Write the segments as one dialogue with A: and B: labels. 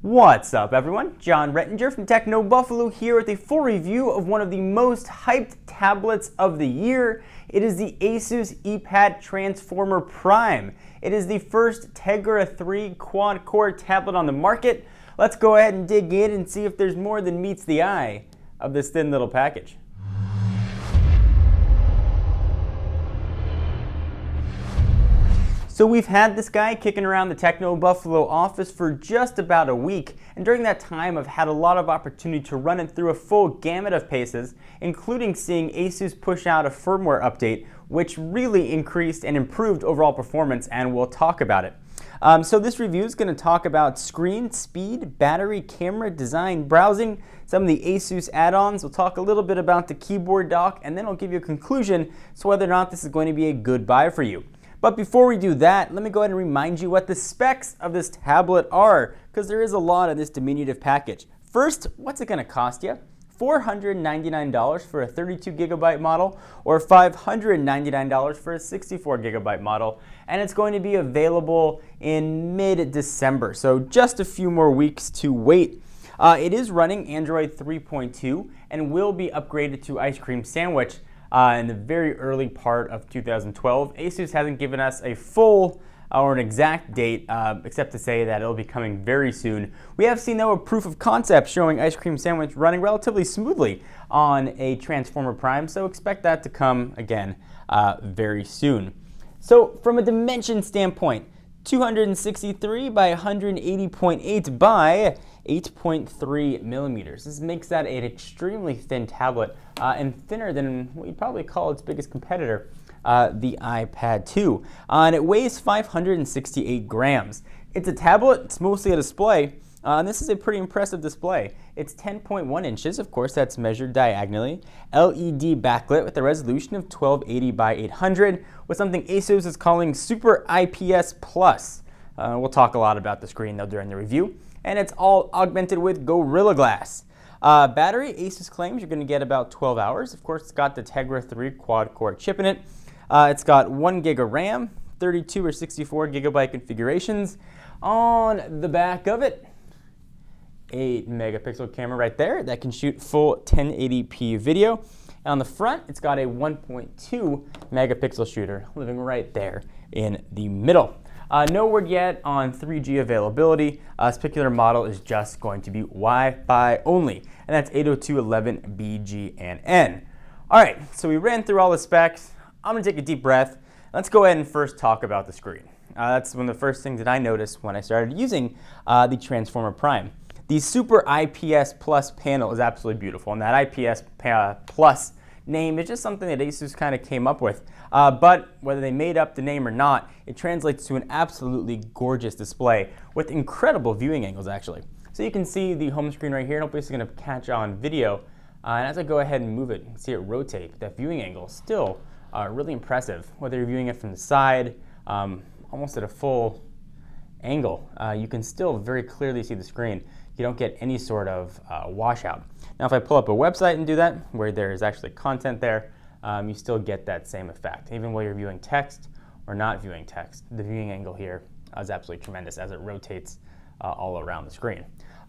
A: What's up everyone? John Rettinger from Techno Buffalo here with a full review of one of the most hyped tablets of the year. It is the Asus ePad Transformer Prime. It is the first Tegra 3 quad-core tablet on the market. Let's go ahead and dig in and see if there's more than meets the eye of this thin little package. So we've had this guy kicking around the Techno Buffalo office for just about a week, and during that time I've had a lot of opportunity to run it through a full gamut of paces, including seeing Asus push out a firmware update which really increased and improved overall performance, and we'll talk about it. So this review is going to talk about screen, speed, battery, camera, design, browsing, some of the Asus add-ons. We'll talk a little bit about the keyboard dock, and then I'll give you a conclusion as to whether or not this is going to be a good buy for you. But before we do that, let me go ahead and remind you what the specs of this tablet are, because there is a lot in this diminutive package. First, what's it going to cost you? $499 for a 32GB model, or $599 for a 64GB model, and it's going to be available in mid-December, so just a few more weeks to wait. It is running Android 3.2 and will be upgraded to Ice Cream Sandwich in the very early part of 2012. Asus hasn't given us a full or an exact date, except to say that it'll be coming very soon. We have seen, though, a proof of concept showing Ice Cream Sandwich running relatively smoothly on a Transformer Prime, so expect that to come again very soon. So from a dimension standpoint, 263 by 180.8 by 8.3 millimeters. This makes that an extremely thin tablet and thinner than what you'd probably call its biggest competitor, the iPad 2. And it weighs 568 grams. It's a tablet, it's mostly a display, and this is a pretty impressive display. It's 10.1 inches, of course that's measured diagonally, LED backlit with a resolution of 1280 by 800 with something Asus is calling Super IPS Plus. We'll talk a lot about the screen though during the review. And it's all augmented with Gorilla Glass. Battery, Asus claims you're going to get about 12 hours. Of course, it's got the Tegra 3 quad-core chip in it. It's got 1 gig of RAM, 32 or 64 gigabyte configurations. On the back of it, 8 megapixel camera right there that can shoot full 1080p video. And on the front, it's got a 1.2 megapixel shooter living right there in the middle. No word yet on 3G availability. This particular model is just going to be Wi-Fi only, and that's 802.11bgnn. All right, so we ran through all the specs. I'm gonna take a deep breath. Let's go ahead and first talk about the screen. That's one of the first things that I noticed when I started using the Transformer Prime. The Super IPS Plus panel is absolutely beautiful, and that IPS Plus name is just something that Asus kind of came up with. But whether they made up the name or not, it translates to an absolutely gorgeous display with incredible viewing angles, actually. So you can see the home screen right here. I'm basically going to catch on video. And as I go ahead and move it, you can see it rotate. That viewing angle is still really impressive. Whether you're viewing it from the side, almost at a full angle, you can still very clearly see the screen. You don't get any sort of washout. Now if I pull up a website and do that, where there is actually content there, you still get that same effect. Even while you're viewing text or not viewing text, the viewing angle here is absolutely tremendous as it rotates all around the screen.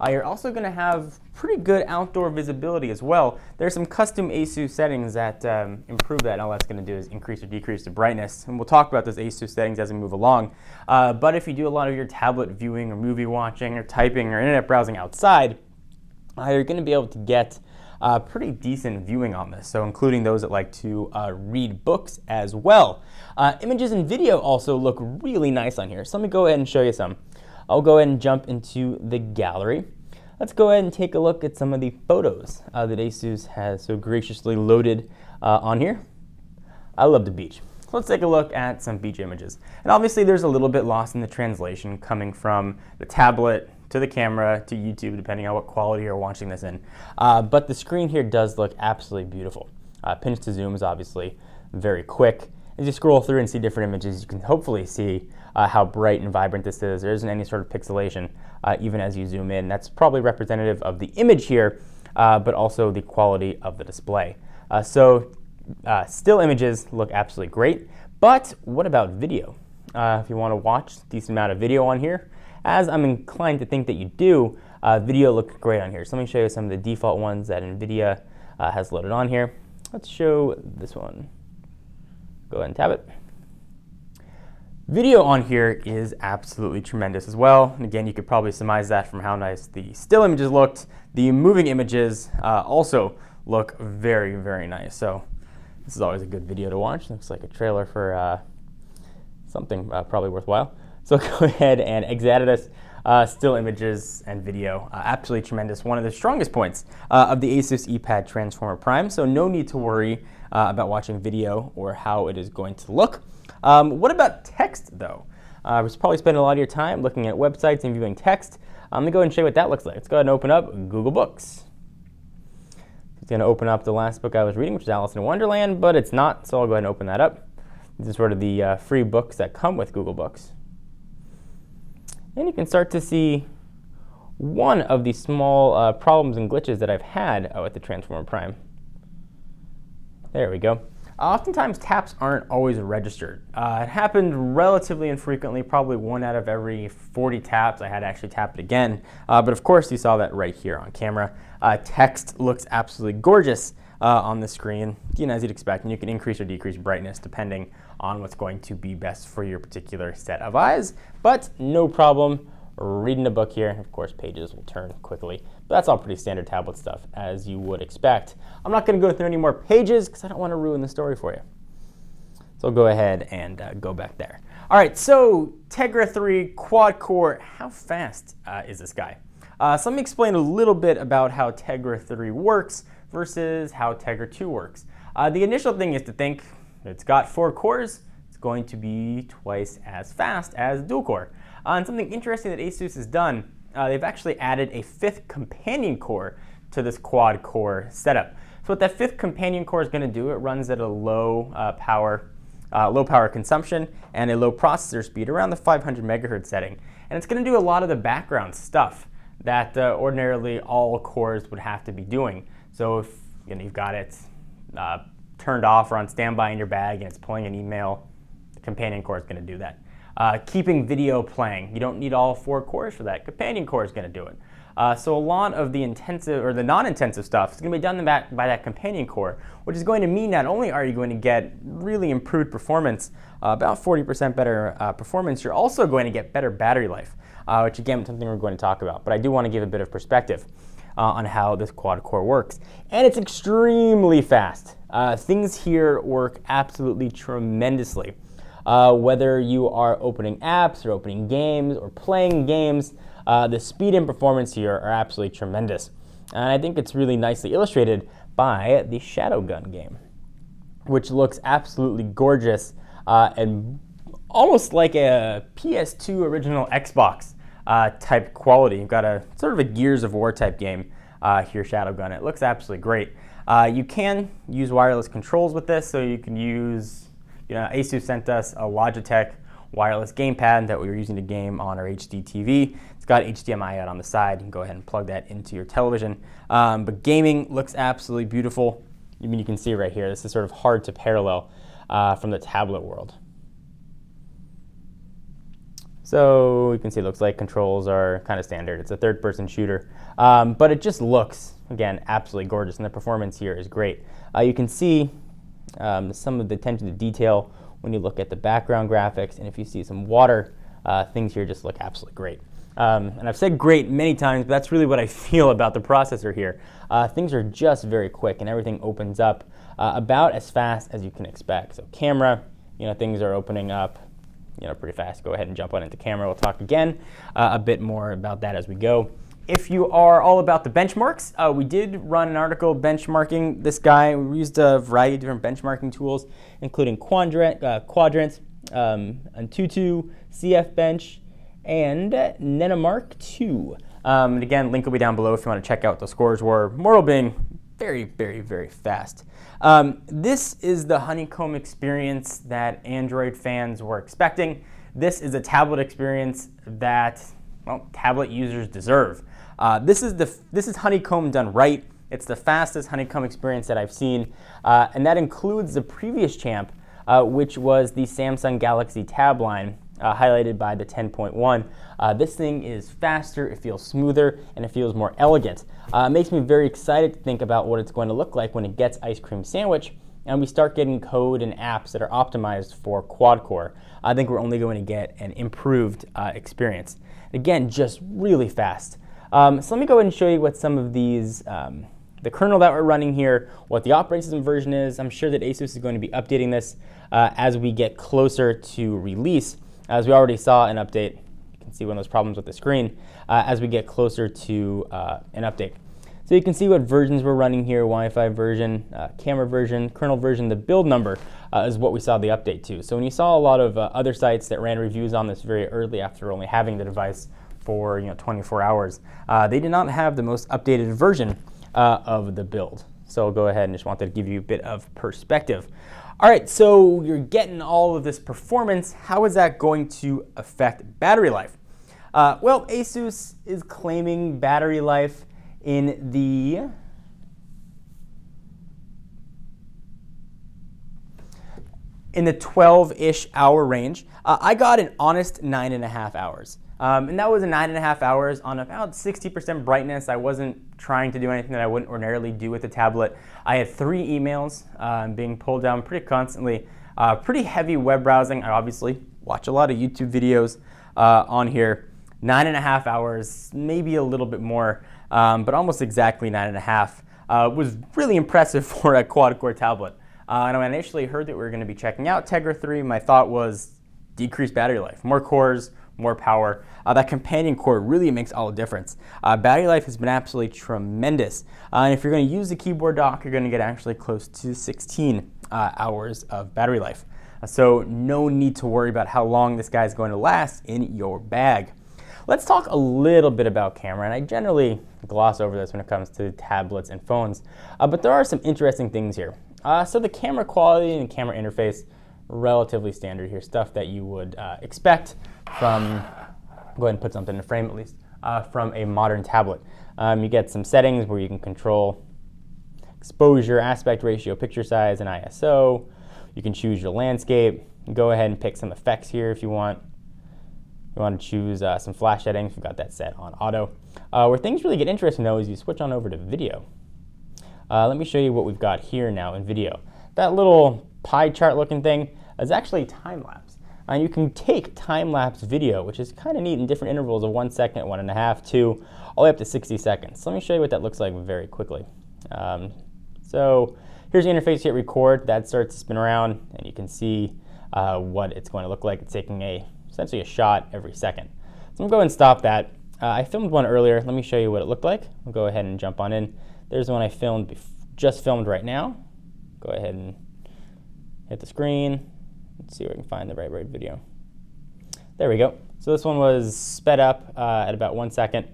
A: You're also going to have pretty good outdoor visibility as well. There's some custom Asus settings that improve that, and all that's going to do is increase or decrease the brightness. And we'll talk about those Asus settings as we move along. But if you do a lot of your tablet viewing or movie watching or typing or internet browsing outside, you're going to be able to get pretty decent viewing on this, so including those that like to read books as well. Images and video also look really nice on here, so let me go ahead and show you some. I'll go ahead and jump into the gallery. Let's go ahead and take a look at some of the photos that Asus has so graciously loaded on here. I love the beach. Let's take a look at some beach images. And obviously there's a little bit lost in the translation coming from the tablet to the camera to YouTube, depending on what quality you're watching this in. But the screen here does look absolutely beautiful. Pinch to zoom is obviously very quick. As you scroll through and see different images, you can hopefully see how bright and vibrant this is. There isn't any sort of pixelation even as you zoom in. That's probably representative of the image here, but also the quality of the display. Still images look absolutely great, but what about video? If you want to watch a decent amount of video on here, as I'm inclined to think that you do, video looks great on here. So let me show you some of the default ones that Nvidia has loaded on here. Let's show this one. Go ahead and tab it. Video on here is absolutely tremendous as well. And again, you could probably surmise that from how nice the still images looked. The moving images also look very, very nice. So this is always a good video to watch. Looks like a trailer for something probably worthwhile. So go ahead and exit this. Still images and video, absolutely tremendous. One of the strongest points of the Asus ePad Transformer Prime. So no need to worry about watching video or how it is going to look. What about text, though? We're probably spending a lot of your time looking at websites and viewing text. I'm going to go ahead and show you what that looks like. Let's go ahead and open up Google Books. It's going to open up the last book I was reading, which is Alice in Wonderland, but it's not, so I'll go ahead and open that up. These are sort of the free books that come with Google Books. And you can start to see one of the small problems and glitches that I've had with the Transformer Prime. There we go. Oftentimes, taps aren't always registered. It happened relatively infrequently, probably 1 out of every 40 taps. I had to actually tap it again. But of course, you saw that right here on camera. Text looks absolutely gorgeous on the screen, as you'd expect. And you can increase or decrease brightness depending on what's going to be best for your particular set of eyes. But no problem reading a book here. Of course, pages will turn quickly. But that's all pretty standard tablet stuff, as you would expect. I'm not going to go through any more pages because I don't want to ruin the story for you. So I'll go ahead and go back there. All right, so Tegra 3 quad core, how fast is this guy? So let me explain a little bit about how Tegra 3 works versus how Tegra 2 works. The initial thing is to think it's got 4 cores, it's going to be twice as fast as dual core. And something interesting that Asus has done, they've actually added a 5th companion core to this quad core setup. So what that 5th companion core is going to do, it runs at a low power consumption and a low processor speed, around the 500 megahertz setting. And it's going to do a lot of the background stuff that ordinarily all cores would have to be doing. So if you've got it turned off or on standby in your bag and it's pulling an email, the companion core is going to do that. Keeping video playing, you don't need all 4 cores for that. Companion core is going to do it. So a lot of the intensive or the non-intensive stuff is going to be done by that companion core, which is going to mean not only are you going to get really improved performance, about 40% better performance, you're also going to get better battery life, which again is something we're going to talk about. But I do want to give a bit of perspective on how this quad core works. And it's extremely fast. Things here work absolutely tremendously. Whether you are opening apps or opening games or playing games, the speed and performance here are absolutely tremendous. And I think it's really nicely illustrated by the Shadowgun game, which looks absolutely gorgeous and almost like a PS2 original Xbox type quality. You've got a sort of a Gears of War type game here, Shadowgun. It looks absolutely great. You can use wireless controls with this, so you can use, Asus sent us a Logitech wireless gamepad that we were using to game on our HD TV. It's got HDMI out on the side. You can go ahead and plug that into your television. But gaming looks absolutely beautiful. You can see right here, this is sort of hard to parallel from the tablet world. So you can see it looks like controls are kind of standard. It's a third-person shooter. But it just looks, again, absolutely gorgeous, and the performance here is great. You can see some of the attention to detail when you look at the background graphics, and if you see some water, things here just look absolutely great. And I've said great many times, but that's really what I feel about the processor here. Things are just very quick, and everything opens up about as fast as you can expect. So camera, things are opening up pretty fast. Go ahead and jump on into camera. We'll talk again a bit more about that as we go. If you are all about the benchmarks, we did run an article benchmarking this guy. We used a variety of different benchmarking tools, including Quadrants, Antutu, CF Bench, and Nenomark 2. And again, link will be down below if you want to check out what the scores were. Moral being very, very, very fast. This is the honeycomb experience that Android fans were expecting. This is a tablet experience that, tablet users deserve. This is honeycomb done right. It's the fastest honeycomb experience that I've seen, and that includes the previous champ, which was the Samsung Galaxy Tab line, highlighted by the 10.1. This thing is faster, it feels smoother, and it feels more elegant. It makes me very excited to think about what it's going to look like when it gets Ice Cream Sandwich and we start getting code and apps that are optimized for quad-core. I think we're only going to get an improved experience. Again, just really fast. So let me go ahead and show you what some of these, the kernel that we're running here, what the operating system version is. I'm sure that Asus is going to be updating this as we get closer to release. As we already saw an update, you can see one of those problems with the screen, as we get closer to an update. So you can see what versions we're running here, Wi-Fi version, camera version, kernel version. The build number is what we saw the update to. So when you saw a lot of other sites that ran reviews on this very early after only having the device for 24 hours, they did not have the most updated version of the build. So I'll go ahead and just wanted to give you a bit of perspective. All right, so you're getting all of this performance. How is that going to affect battery life? Well, Asus is claiming battery life in the 12-ish hour range. I got an honest 9.5 hours. And that was a 9.5 hours on about 60% brightness. I wasn't trying to do anything that I wouldn't ordinarily do with a tablet. I had 3 emails being pulled down pretty constantly. Pretty heavy web browsing. I obviously watch a lot of YouTube videos on here. 9.5 hours, maybe a little bit more, but almost exactly 9.5. Was really impressive for a quad-core tablet. And when I initially heard that we were going to be checking out Tegra 3, my thought was decreased battery life, more cores, more power. That companion core really makes all the difference. Battery life has been absolutely tremendous. And if you're going to use the keyboard dock, you're going to get actually close to 16 hours of battery life. So no need to worry about how long this guy's going to last in your bag. Let's talk a little bit about camera, and I generally gloss over this when it comes to tablets and phones, but there are some interesting things here. So the camera quality and camera interface, relatively standard here, stuff that you would expect from, go ahead and put something in frame at least, from a modern tablet. You get some settings where you can control exposure, aspect ratio, picture size, and ISO. You can choose your landscape. Go ahead and pick some effects here if you want. You want to choose some flash settings. We've got that set on auto. Where things really get interesting though is you switch on over to video. Let me show you what we've got here now in video. That little pie chart looking thing is actually time-lapse. And you can take time-lapse video, which is kind of neat in different intervals of 1 second, 1.5, 2, all the way up to 60 seconds. So let me show you what that looks like very quickly. So here's the interface, hit record, that starts to spin around, and you can see what it's going to look like. It's taking essentially a shot every second. So I'm going to go ahead and stop that. I filmed one earlier. Let me show you what it looked like. I'll go ahead and jump on in. There's the one I just filmed right now. Go ahead and hit the screen. Let's see where I can find the right video. There we go. So this one was sped up at about 1 second,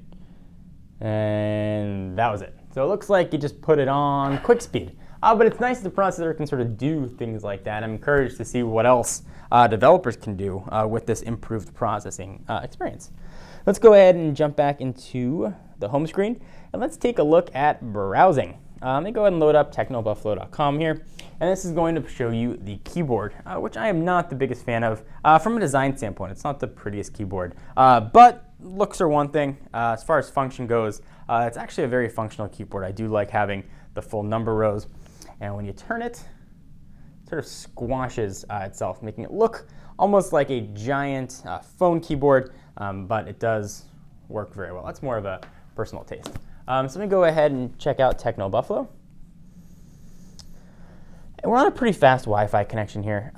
A: and that was it. So it looks like you just put it on quick speed. But it's nice the processor can sort of do things like that. I'm encouraged to see what else developers can do with this improved processing experience. Let's go ahead and jump back into the home screen, and let's take a look at browsing. Let me go ahead and load up technobuffalo.com here, and this is going to show you the keyboard, which I am not the biggest fan of from a design standpoint. It's not the prettiest keyboard, but looks are one thing. As far as function goes, it's actually a very functional keyboard. I do like having the full number rows, and when you turn it, it sort of squashes itself, making it look almost like a giant phone keyboard, but it does work very well. That's more of a personal taste. So let me go ahead and check out Techno Buffalo. And we're on a pretty fast Wi-Fi connection here.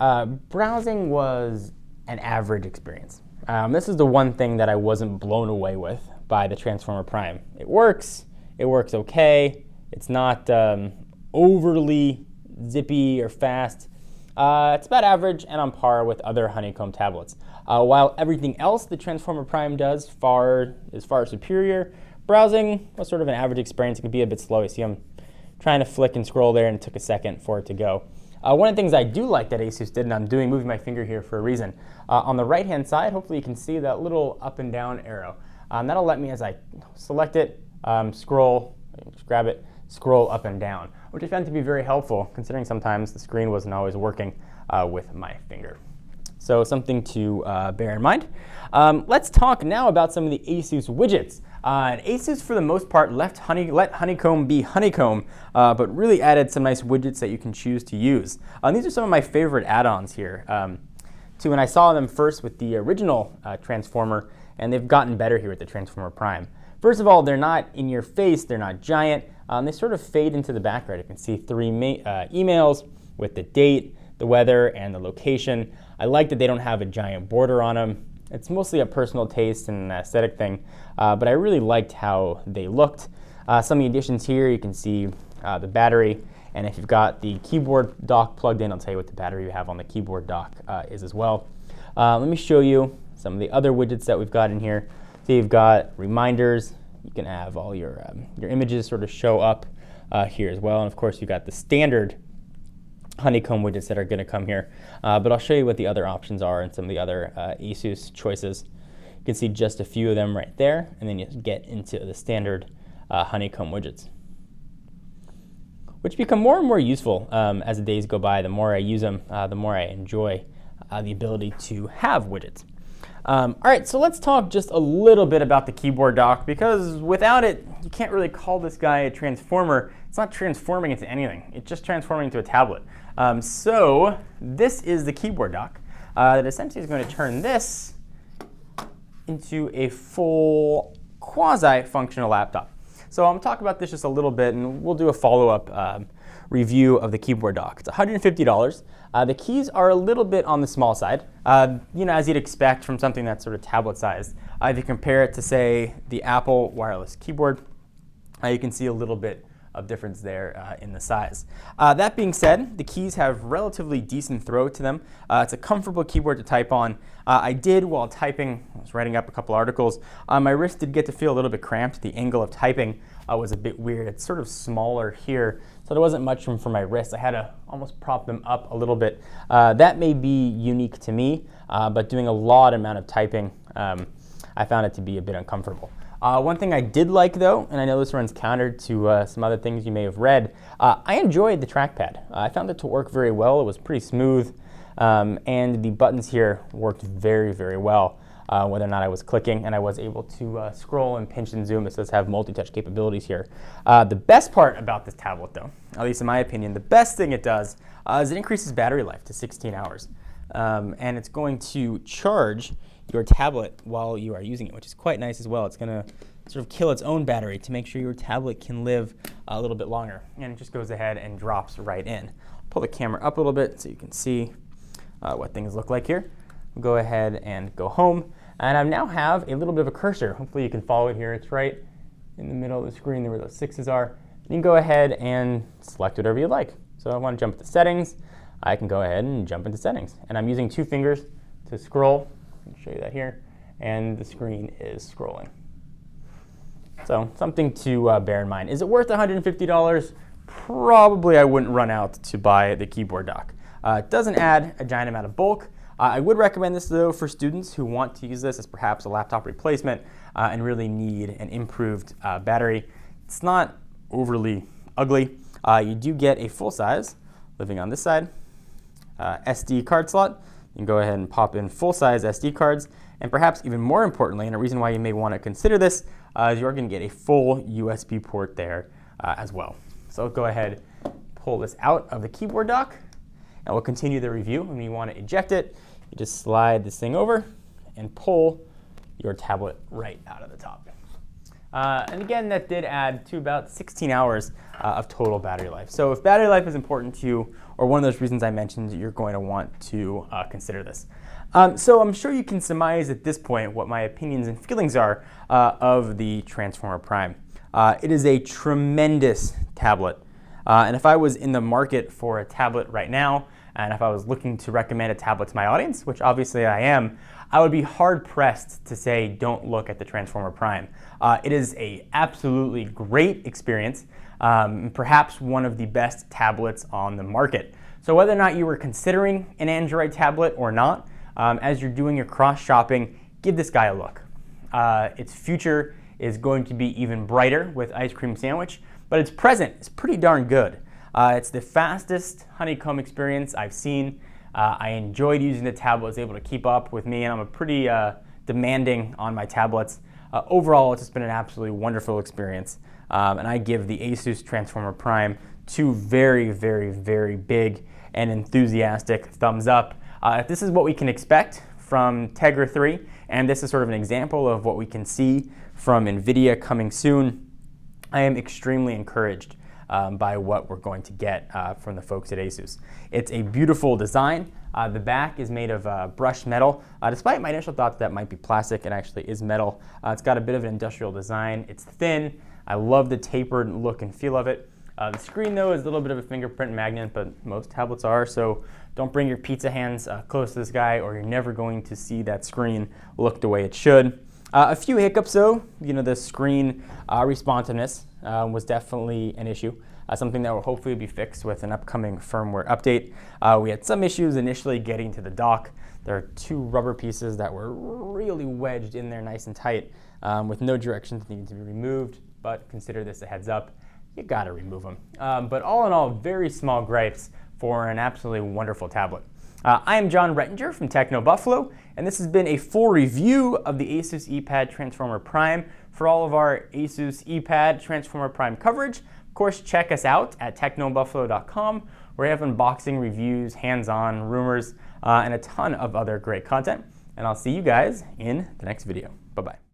A: Browsing was an average experience. This is the one thing that I wasn't blown away with by the Transformer Prime. It works okay. It's not overly zippy or fast. It's about average and on par with other Honeycomb tablets. While everything else the Transformer Prime does is far superior, browsing was sort of an average experience. It can be a bit slow. You see I'm trying to flick and scroll there, and it took a second for it to go. One of the things I do like that Asus did, and I'm moving my finger here for a reason, on the right-hand side, hopefully you can see that little up and down arrow. That'll let me, as I select it, scroll, just grab it, scroll up and down, which I found to be very helpful, considering sometimes the screen wasn't always working with my finger. So something to bear in mind. Let's talk now about some of the Asus widgets. Asus, for the most part, let honeycomb be honeycomb, but really added some nice widgets that you can choose to use. These are some of my favorite add-ons here. And I saw them first with the original Transformer, and they've gotten better here with the Transformer Prime. First of all, they're not in your face, they're not giant. They sort of fade into the background. You can see three emails with the date, the weather, and the location. I like that they don't have a giant border on them. It's mostly a personal taste and an aesthetic thing, but I really liked how they looked. Some of the additions here, you can see the battery, and if you've got the keyboard dock plugged in, I'll tell you what the battery you have on the keyboard dock is as well. Let me show you some of the other widgets that we've got in here. So you've got reminders. You can have all your images sort of show up here as well, and of course you've got the standard honeycomb widgets that are going to come here, but I'll show you what the other options are and some of the other Asus choices. You can see just a few of them right there, and then you get into the standard honeycomb widgets, which become more and more useful as the days go by. The more I use them, the more I enjoy the ability to have widgets. All right, so let's talk just a little bit about the keyboard dock, because without it, you can't really call this guy a transformer. It's not transforming into anything. It's just transforming into a tablet. So this is the keyboard dock that essentially is going to turn this into a full quasi-functional laptop. So I'm going to talk about this just a little bit, and we'll do a follow-up review of the keyboard dock. It's $150. The keys are a little bit on the small side, as you'd expect from something that's sort of tablet-sized. If you compare it to, say, the Apple wireless keyboard, you can see a little bit of difference there in the size. That being said, the keys have relatively decent throw to them. It's a comfortable keyboard to type on. I did, while typing, I was writing up a couple articles, my wrist did get to feel a little bit cramped. The angle of typing was a bit weird. It's sort of smaller here, so there wasn't much room for my wrist. I had to almost prop them up a little bit. That may be unique to me, but doing a lot amount of typing, I found it to be a bit uncomfortable. One thing I did like, though, and I know this runs counter to some other things you may have read, I enjoyed the trackpad. I found it to work very well. It was pretty smooth, and the buttons here worked very, very well, whether or not I was clicking, and I was able to scroll and pinch and zoom. It does have multi-touch capabilities here. The best part about this tablet, though, at least in my opinion, the best thing it does is it increases battery life to 16 hours, and it's going to charge your tablet while you are using it, which is quite nice as well. It's going to sort of kill its own battery to make sure your tablet can live a little bit longer, and it just goes ahead and drops right in. Pull the camera up a little bit so you can see what things look like here. We'll go ahead and go home, and I now have a little bit of a cursor. Hopefully you can follow it here. It's right in the middle of the screen where those sixes are. You can go ahead and select whatever you like. So I want to jump to settings. I can go ahead and jump into settings, and I'm using 2 fingers to scroll. I'll show you that here, and the screen is scrolling. So something to bear in mind. Is it worth $150? Probably I wouldn't run out to buy the keyboard dock. It doesn't add a giant amount of bulk. I would recommend this, though, for students who want to use this as perhaps a laptop replacement and really need an improved battery. It's not overly ugly. You do get a full size, living on this side, SD card slot. You can go ahead and pop in full-size SD cards, and perhaps even more importantly, and a reason why you may want to consider this, is you're going to get a full USB port there as well. So I'll go ahead, pull this out of the keyboard dock, and we'll continue the review. When you want to eject it, you just slide this thing over and pull your tablet right out of the top. And again, that did add to about 16 hours of total battery life. So if battery life is important to you, or one of those reasons I mentioned, you're going to want to consider this. So I'm sure you can surmise at this point what my opinions and feelings are of the Transformer Prime. It is a tremendous tablet. And if I was in the market for a tablet right now, and if I was looking to recommend a tablet to my audience, which obviously I am, I would be hard-pressed to say don't look at the Transformer Prime. It is an absolutely great experience, perhaps one of the best tablets on the market. So whether or not you were considering an Android tablet or not, as you're doing your cross-shopping, give this guy a look. Its future is going to be even brighter with Ice Cream Sandwich, but its present is pretty darn good. It's the fastest honeycomb experience I've seen. I enjoyed using the tablet, was able to keep up with me, and I'm a pretty demanding on my tablets. Overall, it's just been an absolutely wonderful experience, and I give the Asus Transformer Prime 2 very, very, very big and enthusiastic thumbs up. If this is what we can expect from Tegra 3, and this is sort of an example of what we can see from Nvidia coming soon, I am extremely encouraged by what we're going to get from the folks at Asus. It's a beautiful design. The back is made of brushed metal. Despite my initial thoughts that might be plastic, it actually is metal. It's got a bit of an industrial design. It's thin. I love the tapered look and feel of it. The screen, though, is a little bit of a fingerprint magnet, but most tablets are, so don't bring your pizza hands close to this guy, or you're never going to see that screen look the way it should. A few hiccups, though. The screen responsiveness was definitely an issue, something that will hopefully be fixed with an upcoming firmware update. We had some issues initially getting to the dock. There are 2 rubber pieces that were really wedged in there nice and tight with no directions needing to be removed, but consider this a heads up. You gotta remove them. But all in all, very small gripes for an absolutely wonderful tablet. I am John Rettinger from Techno Buffalo, and this has been a full review of the Asus ePad Transformer Prime. For all of our Asus ePad Transformer Prime coverage, of course, check us out at technobuffalo.com, where we have unboxing, reviews, hands-on, rumors, and a ton of other great content. And I'll see you guys in the next video. Bye-bye.